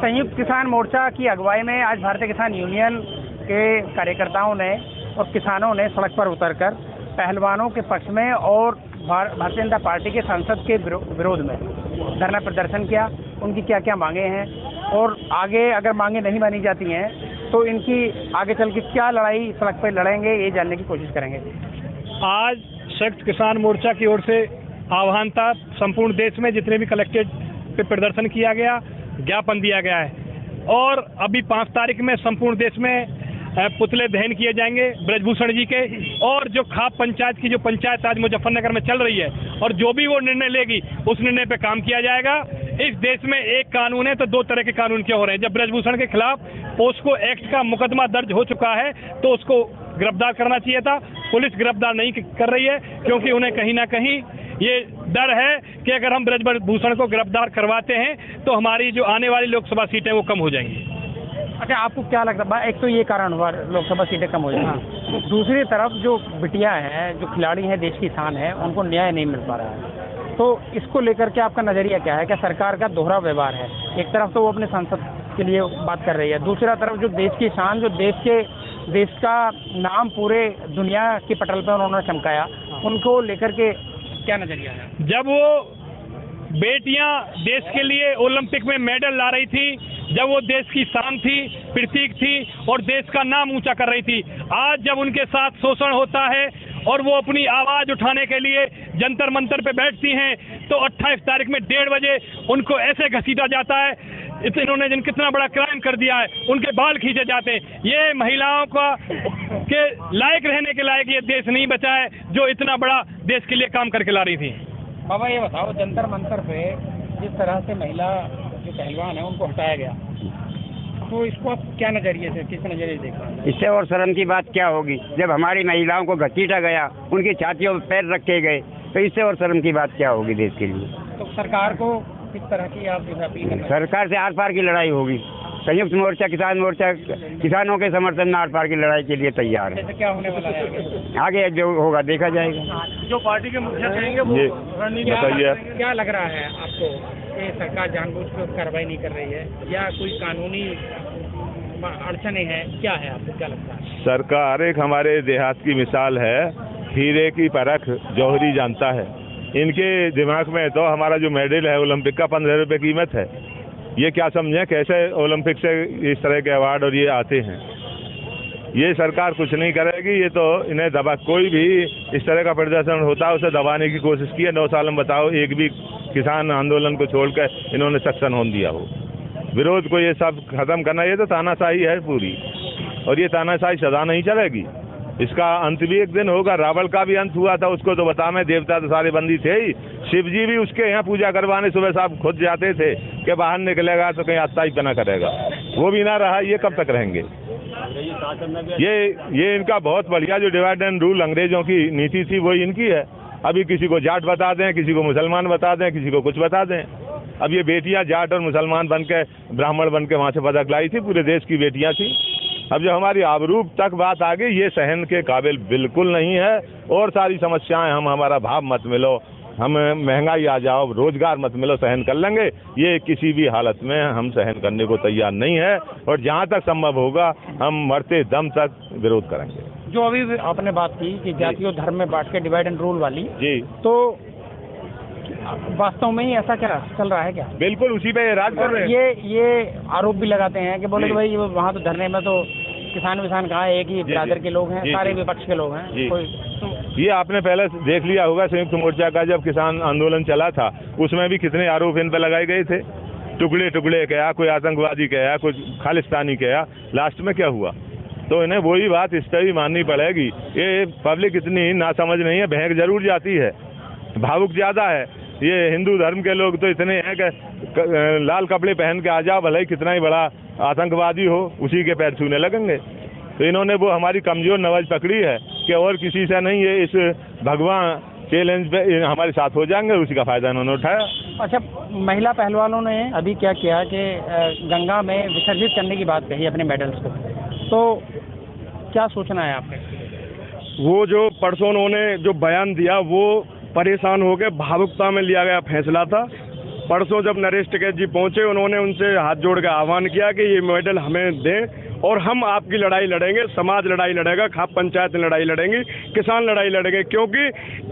संयुक्त किसान मोर्चा की अगुवाई में आज भारतीय किसान यूनियन के कार्यकर्ताओं ने और किसानों ने सड़क पर उतरकर पहलवानों के पक्ष में और भारतीय जनता पार्टी के सांसद के विरोध में धरना प्रदर्शन किया। उनकी क्या क्या मांगे हैं और आगे अगर मांगे नहीं मानी जाती हैं तो इनकी आगे चल के क्या लड़ाई सड़क पर लड़ेंगे, ये जानने की कोशिश करेंगे। आज संयुक्त किसान मोर्चा की ओर से आह्वान था, संपूर्ण देश में जितने भी कलेक्ट्रेट पे प्रदर्शन किया गया, ज्ञापन दिया गया है और अभी 5 तारीख में संपूर्ण देश में पुतले दहन किए जाएंगे ब्रजभूषण जी के। और जो खाप पंचायत की जो पंचायत आज मुजफ्फरनगर में चल रही है और जो भी वो निर्णय लेगी उस निर्णय पे काम किया जाएगा। इस देश में एक कानून है तो 2 तरह के कानून क्यों हो रहे हैं। जब ब्रजभूषण के खिलाफ पोस्को एक्ट का मुकदमा दर्ज हो चुका है तो उसको गिरफ्तार करना चाहिए था। पुलिस गिरफ्तार नहीं कर रही है क्योंकि उन्हें कहीं ना कहीं ये डर है कि अगर हम ब्रजभूषण को गिरफ्तार करवाते हैं तो हमारी जो आने वाली लोकसभा सीटें वो कम हो जाएंगी। अच्छा, आपको क्या लगता है? एक तो ये कारण हुआ लोकसभा सीटें कम हो जाएंगी, दूसरी तरफ जो बिटिया हैं, जो खिलाड़ी हैं, देश की शान है, उनको न्याय नहीं मिल पा रहा है। तो इसको लेकर के आपका नजरिया क्या है? क्या सरकार का दोहरा व्यवहार है? एक तरफ तो वो अपने सांसद के लिए बात कर रही है, दूसरा तरफ जो देश की शान, जो देश का नाम पूरे दुनिया की पटल पर उन्होंने चमकाया, उनको लेकर के क्या नजरिया है? जब वो बेटियां देश के लिए ओलंपिक में मेडल ला रही थी, जब वो देश की शान थी, प्रतीक थी और देश का नाम ऊंचा कर रही थी, आज जब उनके साथ शोषण होता है और वो अपनी आवाज उठाने के लिए जंतर मंतर पे बैठती हैं तो 28 तारीख में 1:30 बजे उनको ऐसे घसीटा जाता है, इन्होंने जिन कितना बड़ा क्राइम कर दिया है, उनके बाल खींचे जाते हैं। ये महिलाओं का के लायक रहने के लायक ये देश नहीं बचा है जो इतना बड़ा देश के लिए काम करके ला रही थी। बाबा ये बताओ, जंतर मंतर पे जिस तरह से महिला जो पहलवान है उनको हटाया गया, तो इसको आप क्या नजरिए से, किस नजरिए से देख रहे हैं? इससे और शर्म की बात क्या होगी? जब हमारी महिलाओं को घसीटा गया, उनकी छातियों पर पैर रखे गए, तो इससे और शर्म की बात क्या होगी देश के लिए? तो सरकार को किस तरह की आप अपील करें? सरकार से आर पार की लड़ाई होगी। संयुक्त मोर्चा, किसान मोर्चा किसानों के समर्थन में आर पार की लड़ाई के लिए तैयार है। क्या होने वाला है आगे जो होगा देखा जाएगा। जो पार्टी के मुखिया कहेंगे वो बताइए। क्या लग रहा है आपको कि सरकार जानबूझकर कार्रवाई नहीं कर रही है या कोई कानूनी अड़चने हैं? क्या है, आपको क्या लगता है? सरकार एक हमारे देहात की मिसाल है, हीरे की परख जौहरी जानता है। इनके दिमाग में तो हमारा जो मेडल है ओलंपिक का 15 रुपये कीमत है। ये क्या समझे कैसे ओलंपिक से इस तरह के अवार्ड और ये आते हैं? ये सरकार कुछ नहीं करेगी, ये तो इन्हें दबा, कोई भी इस तरह का प्रदर्शन होता है उसे दबाने की कोशिश की है। 9 साल में बताओ एक भी किसान आंदोलन को छोड़कर इन्होंने सक्सेस होने दिया हो। विरोध को ये सब खत्म करना, ये तो तानाशाही है पूरी, और ये तानाशाही सदा नहीं चलेगी। इसका अंत भी एक दिन होगा। रावण का भी अंत हुआ था, उसको तो बता मैं, देवता तो सारे बंदी थे ही। शिव जी भी उसके यहाँ पूजा करवाने सुबह साहब खुद जाते थे कि बाहर निकलेगा तो कहीं आस्था ही बना करेगा, वो भी ना रहा। ये कब तक रहेंगे? ये इनका बहुत बढ़िया जो डिवाइड एंड रूल अंग्रेजों की नीति थी वही इनकी है। अभी किसी को जाट बता दें, किसी को मुसलमान बता दें, किसी को कुछ बता दें। अब ये बेटियां जाट और मुसलमान बन के, ब्राह्मण बन के वहाँ से पदक लाई थी, पूरे देश की बेटियां थी। अब जो हमारी आबरूप तक बात आ गई, ये सहन के काबिल बिल्कुल नहीं है। और सारी समस्याएं, हमारा भाव मत मिलो, हम महंगाई आ जाओ, रोजगार मत मिलो, सहन कर लेंगे, ये किसी भी हालत में हम सहन करने को तैयार नहीं है। और जहाँ तक संभव होगा हम मरते दम तक विरोध करेंगे। जो अभी आपने बात की कि जाति और धर्म में बांट के डिवाइड एंड रूल वाली, जी, तो वास्तव में ही ऐसा क्या चल रहा है क्या? बिल्कुल उसी पे राज कर रहे हैं। ये आरोप भी लगाते हैं कि बोले कि भाई वहाँ तो धरने में तो किसान विसान कहा, एक ही बिरादर के लोग हैं, सारे विपक्ष के लोग हैं। ये आपने पहले देख लिया होगा, संयुक्त मोर्चा का जब किसान आंदोलन चला था उसमें भी कितने आरोप इन पर लगाए गए थे। टुकड़े टुकड़े कहा, कोई आतंकवादी कहा, कोई खालिस्तानी कहा, लास्ट में क्या हुआ? तो इन्हें वही बात इस तरह माननी पड़ेगी। ये पब्लिक इतनी नासमझ नहीं है, बहक जरूर जाती है, भावुक ज्यादा है। ये हिंदू धर्म के लोग तो इतने हैं कि लाल कपड़े पहन के आ जाओ, भले ही कितना ही बड़ा आतंकवादी हो, उसी के पैर छूने लगेंगे। तो इन्होंने वो हमारी कमजोर नवज पकड़ी है कि और किसी से नहीं, ये इस भगवान चैलेंज पे हमारे साथ हो जाएंगे, उसी का फायदा इन्होंने उठाया। अच्छा, महिला पहलवानों ने अभी क्या किया कि गंगा में विसर्जित करने की बात कही अपने मेडल्स को, तो क्या सोचना है आपके? वो जो परसों उन्होंने जो बयान दिया वो परेशान हो गए, भावुकता में लिया गया फैसला था परसों जब नरेश टिकैत जी पहुंचे, उन्होंने उनसे हाथ जोड़ के आह्वान किया कि ये मेडल हमें दें और हम आपकी लड़ाई लड़ेंगे, समाज लड़ाई लड़ेगा, खाप पंचायत लड़ाई लड़ेंगी, किसान लड़ाई लड़ेंगे, क्योंकि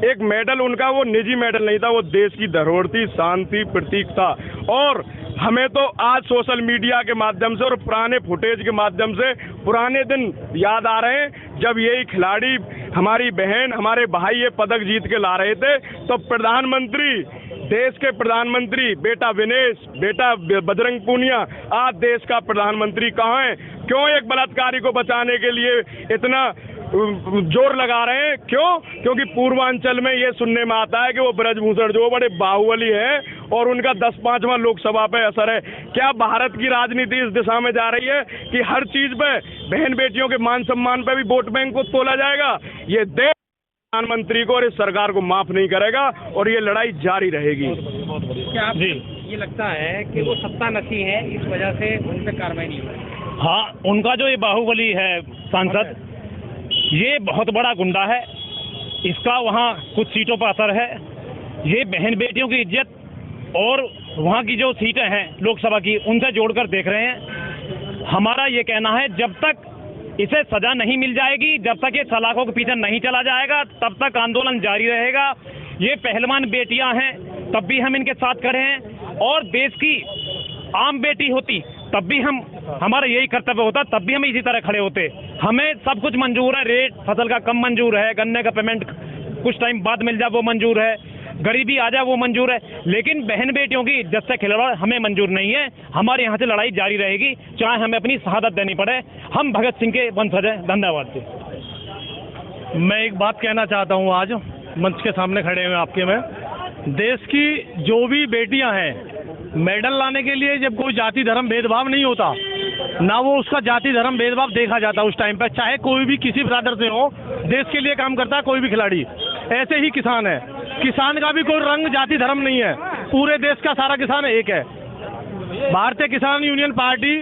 एक मेडल उनका वो निजी मेडल नहीं था, वो देश की धरोहर थी, शांति प्रतीक था। और हमें तो आज सोशल मीडिया के माध्यम से और पुराने फुटेज के माध्यम से पुराने दिन याद आ रहे हैं, जब यही खिलाड़ी, हमारी बहन, हमारे भाई ये पदक जीत के ला रहे थे, तो प्रधानमंत्री, देश के प्रधानमंत्री बेटा विनेश, बेटा बजरंग पूनिया, आज देश का प्रधानमंत्री कहाँ है? क्यों एक बलात्कारी को बचाने के लिए इतना जोर लगा रहे हैं? क्यों? क्योंकि पूर्वांचल में ये सुनने में आता है कि वो ब्रजभूषण जो बड़े बाहुबली है और उनका 10-5वां लोकसभा पे असर है। क्या भारत की राजनीति इस दिशा में जा रही है कि हर चीज पे, बहन बेटियों के मान सम्मान पे भी वोट बैंक को तोला जाएगा? ये देश प्रधानमंत्री को और इस सरकार को माफ नहीं करेगा और ये लड़ाई जारी रहेगी। क्या आप ये लगता है कि वो सत्ता नशी है, इस वजह से उन पर कार्रवाई नहीं हो रही? हाँ, उनका जो ये बाहुबली है सांसद, ये बहुत बड़ा गुंडा है, इसका वहाँ कुछ सीटों पर असर है। ये बहन बेटियों की इज्जत और वहाँ की जो सीटें हैं लोकसभा की, उनसे जोड़कर देख रहे हैं। हमारा ये कहना है, जब तक इसे सजा नहीं मिल जाएगी, जब तक ये सलाखों के पीछे नहीं चला जाएगा, तब तक आंदोलन जारी रहेगा। ये पहलवान बेटियां हैं, तब भी हम इनके साथ खड़े हैं, और देश की आम बेटी होती तब भी हमारा यही कर्तव्य होता, तब भी हम इसी तरह खड़े होते। हमें सब कुछ मंजूर है, रेट फसल का कम मंजूर है, गन्ने का पेमेंट कुछ टाइम बाद मिल जाए वो मंजूर है, गरीबी आ जाए वो मंजूर है, लेकिन बहन बेटियों की इज्जत से खिलवाड़ हमें मंजूर नहीं है। हमारे यहाँ से लड़ाई जारी रहेगी, चाहे हमें अपनी शहादत देनी पड़े। हम भगत सिंह के वंशज हैं। धन्यवाद जी। मैं एक बात कहना चाहता हूँ, आज मंच के सामने खड़े हुए आपके में, देश की जो भी बेटियां हैं, मेडल लाने के लिए जब कोई जाति धर्म भेदभाव नहीं होता, ना वो उसका जाति धर्म भेदभाव देखा जाता उस टाइम पर, चाहे कोई भी किसी ब्रादर से हो, देश के लिए काम करता है कोई भी खिलाड़ी। ऐसे ही किसान है, किसान का भी कोई रंग जाति धर्म नहीं है, पूरे देश का सारा किसान एक है। भारतीय किसान यूनियन पार्टी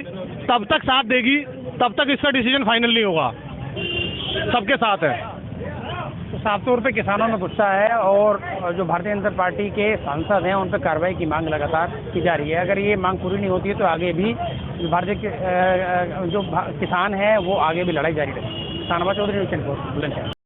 तब तक साथ देगी, तब तक इसका डिसीजन फाइनल नहीं होगा। सबके साथ है। तो साफ तौर पे किसानों में गुस्सा है और जो भारतीय जनता पार्टी के सांसद हैं उन पर कार्रवाई की मांग लगातार की जा रही है। अगर ये मांग पूरी नहीं होती है तो आगे भी भारतीय जो किसान हैं वो आगे भी लड़ाई जारी रहेगी। सानवा चौधरी, न्यूज़ 24 बुलंदशहर।